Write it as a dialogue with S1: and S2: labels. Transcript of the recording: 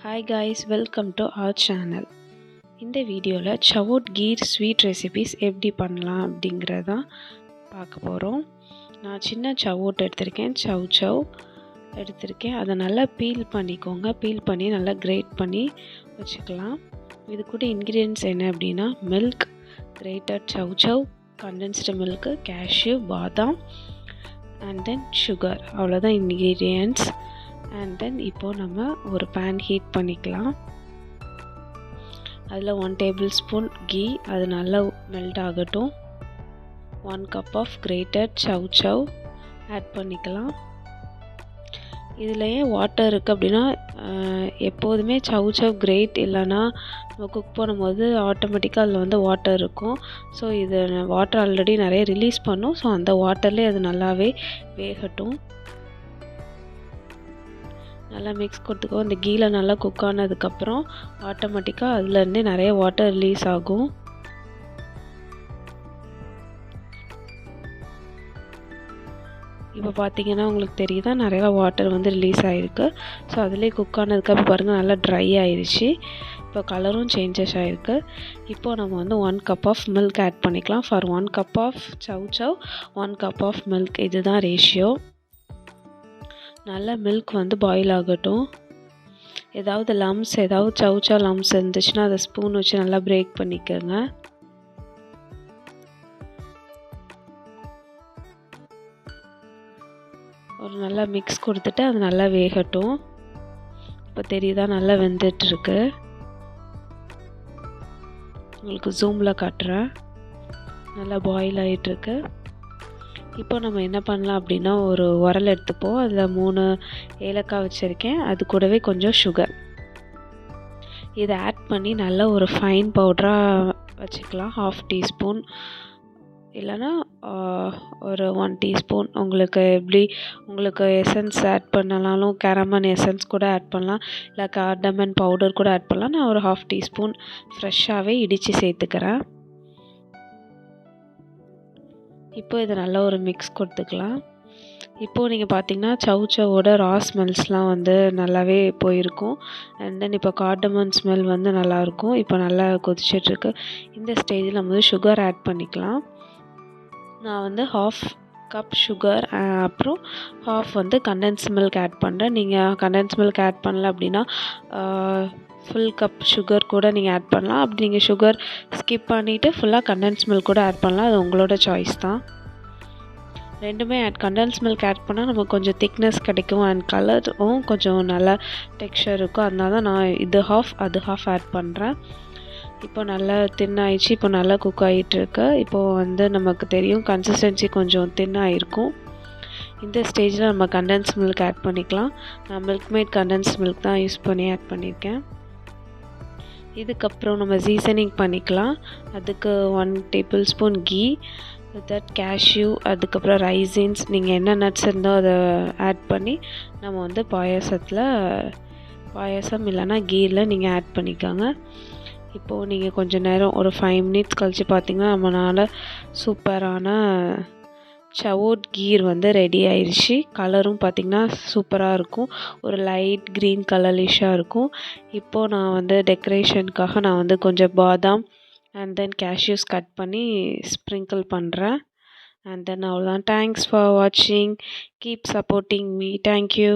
S1: Hi guys, welcome to our channel. இந்த வீடியோவில் சவோட் கீர் sweet recipes எப்படி பண்ணலாம் அப்படிங்கிறத பார்க்க போகிறோம். நான் சின்ன சவோட் எடுத்திருக்கேன், சவ் சவ் எடுத்திருக்கேன். அதை நல்லா பீல் பண்ணிக்கோங்க. பீல் பண்ணி நல்லா கிரேட் பண்ணி வச்சுக்கலாம். இது கூட இன்க்ரீடியன்ட்ஸ் என்ன அப்படின்னா மில்க், கிரேட்டட் சவ் சவ், கண்டென்ஸ்டு மில்க்கு, கேஷ்யூ, பாதாம் அண்ட் தென் சுகர். அவ்வளோதான் இன்க்ரீடியன்ட்ஸ். அண்ட் தென் இப்போது நம்ம ஒரு பேன் ஹீட் பண்ணிக்கலாம். அதில் 1 டேபிள் ஸ்பூன் கீ, அது நல்லா மெல்ட் ஆகட்டும். 1 cup of grated chow chow add பண்ணிக்கலாம். இதில் ஏன் வாட்டர் இருக்குது அப்படின்னா, எப்போதுமே சவ் சவ் கிரேட் இல்லைன்னா நம்ம குக் பண்ணும்போது ஆட்டோமேட்டிக்காக அதில் வந்து வாட்டர் இருக்கும். ஸோ இது வாட்டர் ஆல்ரெடி நிறைய ரிலீஸ் பண்ணும். ஸோ அந்த வாட்டர்லேயே அது நல்லாவே வேகட்டும். நல்லா மிக்ஸ் கொடுத்துக்கோ. அந்த கீழே நல்லா குக் ஆனதுக்கப்புறம் ஆட்டோமேட்டிக்காக அதுலேருந்தே நிறைய வாட்டர் ரிலீஸ் ஆகும். இப்போ பார்த்தீங்கன்னா உங்களுக்கு தெரியுதா, நிறையா வாட்டர் வந்து ரிலீஸ் ஆகிருக்கு. ஸோ அதிலே குக் ஆனதுக்கப்புறம் பாருங்கள் நல்லா ட்ரை ஆயிடுச்சு. இப்போ கலரும் சேஞ்சஸ் ஆகிருக்கு. இப்போது நம்ம வந்து 1 கப் ஆஃப் மில்க் ஆட் பண்ணிக்கலாம். For 1 cup of chow chow 1 cup of milk, இதுதான் ரேஷியோ. நல்லா மில்க் வந்து பாயில் ஆகட்டும். ஏதாவது லம்ஸ், ஏதாவது சவ் சவ் லம்ஸ் இருந்துச்சுன்னா அதை ஸ்பூன் வச்சு நல்லா பிரேக் பண்ணிக்கோங்க. ஒரு நல்லா மிக்ஸ் கொடுத்துட்டு அது நல்லா வேகட்டும். இப்போ தெரியுதா, நல்லா வெந்துட்டுருக்கு. உங்களுக்கு ஜூமில் காட்டுறேன். நல்லா பாயில் ஆகிட்டுருக்கு. இப்போ நம்ம என்ன பண்ணலாம் அப்படின்னா, ஒரு உரல் எடுத்துப்போம். அதில் 3 ஏலக்காய் வச்சுருக்கேன். அது கூடவே கொஞ்சம் சுகர், இதை ஆட் பண்ணி நல்லா ஒரு ஃபைன் பவுடராக வச்சுக்கலாம். 1/2 டீஸ்பூன் இல்லைன்னா ஒரு 1 டீஸ்பூன். உங்களுக்கு எசன்ஸ் ஆட் பண்ணலாலும் கேரமல் எசன்ஸ் கூட ஆட் பண்ணலாம், இல்லை கார்டமன் பவுடர் கூட ஆட் பண்ணலாம். நான் ஒரு 1/2 டீஸ்பூன் ஃப்ரெஷ்ஷாகவே இடித்து சேர்த்துக்கிறேன். இப்போ இதை நல்லா ஒரு மிக்ஸ் கொடுத்துக்கலாம். இப்போது நீங்கள் பார்த்தீங்கன்னா சவ் சவோட ரா ஸ்மெல்ஸ்லாம் வந்து நல்லாவே போயிருக்கும். அண்ட் தென் இப்போ கார்டமன் ஸ்மெல் வந்து நல்லாயிருக்கும். இப்போ நல்லா கொதிச்சிட்ருக்கு. இந்த ஸ்டேஜில் நம்ம வந்து சுகர் ஆட் பண்ணிக்கலாம். நான் வந்து 1/2 கப் சுகர், அப்புறம் 1/2 வந்து கண்டென்ஸ் மில்க் ஆட் பண்ணுறேன். நீங்கள் கண்டென்ஸ் மில்க் ஆட் பண்ணல அப்படின்னா ஃபுல் கப் சுகர் கூட நீங்கள் ஆட் பண்ணலாம். அப்படி நீங்கள் சுகர் ஸ்கிப் பண்ணிவிட்டு ஃபுல்லாக கண்டென்ஸ் மில்க் கூட ஆட் பண்ணலாம். அது உங்களோட சாய்ஸ் தான். ரெண்டுமே கண்டென்ஸ் மில்க் ஆட் பண்ணால் நமக்கு கொஞ்சம் திக்னஸ் கிடைக்கும். அண்ட் கலரும் கொஞ்சம் நல்லா டெக்ஸ்சர் இருக்கும். அதனால தான் நான் இது 1/2 அது 1/2 ஆட் பண்ணுறேன். இப்போ நல்லா தின் ஆயிடுச்சு. இப்போ நல்லா குக் ஆகிட்டுருக்கு. இப்போது வந்து நமக்கு தெரியும் கன்சிஸ்டன்சி கொஞ்சம் தின் ஆகிருக்கும். இந்த ஸ்டேஜில் நம்ம கண்டென்ஸ் மில்க் ஆட் பண்ணிக்கலாம். நான் மில்க் மேட் கண்டென்ஸ் மில்க் தான் யூஸ் பண்ணி ஆட் பண்ணியிருக்கேன். இதுக்கப்புறம் நம்ம சீசனிங் பண்ணிக்கலாம். அதுக்கு 1 tablespoon ghee, with that cashew, அதுக்கப்புறம் ரைசின்ஸ், நீங்கள் என்ன நட்ஸ் இருந்தோ அதை ஆட் பண்ணி நம்ம வந்து பாயாசம் இல்லைன்னா கீரில் நீங்கள் ஆட் பண்ணிக்கோங்க. இப்போது நீங்கள் கொஞ்சம் நேரம் ஒரு 5 மினிட்ஸ் கழித்து பார்த்திங்கன்னா நம்மளால் சூப்பரான சவோட் கீர் வந்து ரெடி ஆயிடுச்சு. கலரும் பார்த்திங்கன்னா சூப்பராக இருக்கும். ஒரு லைட் க்ரீன் கலர்லிஷாக இருக்கும். இப்போது நான் வந்து டெக்கரேஷனுக்காக நான் வந்து கொஞ்சம் பாதாம் அண்ட் தென் கேஷ்யூஸ் கட் பண்ணி ஸ்ப்ரிங்கிள் பண்ணுறேன். அண்ட் தென் அவ்வளோதான். தேங்க்ஸ் ஃபார் வாட்சிங். Keep supporting me. தேங்க்யூ.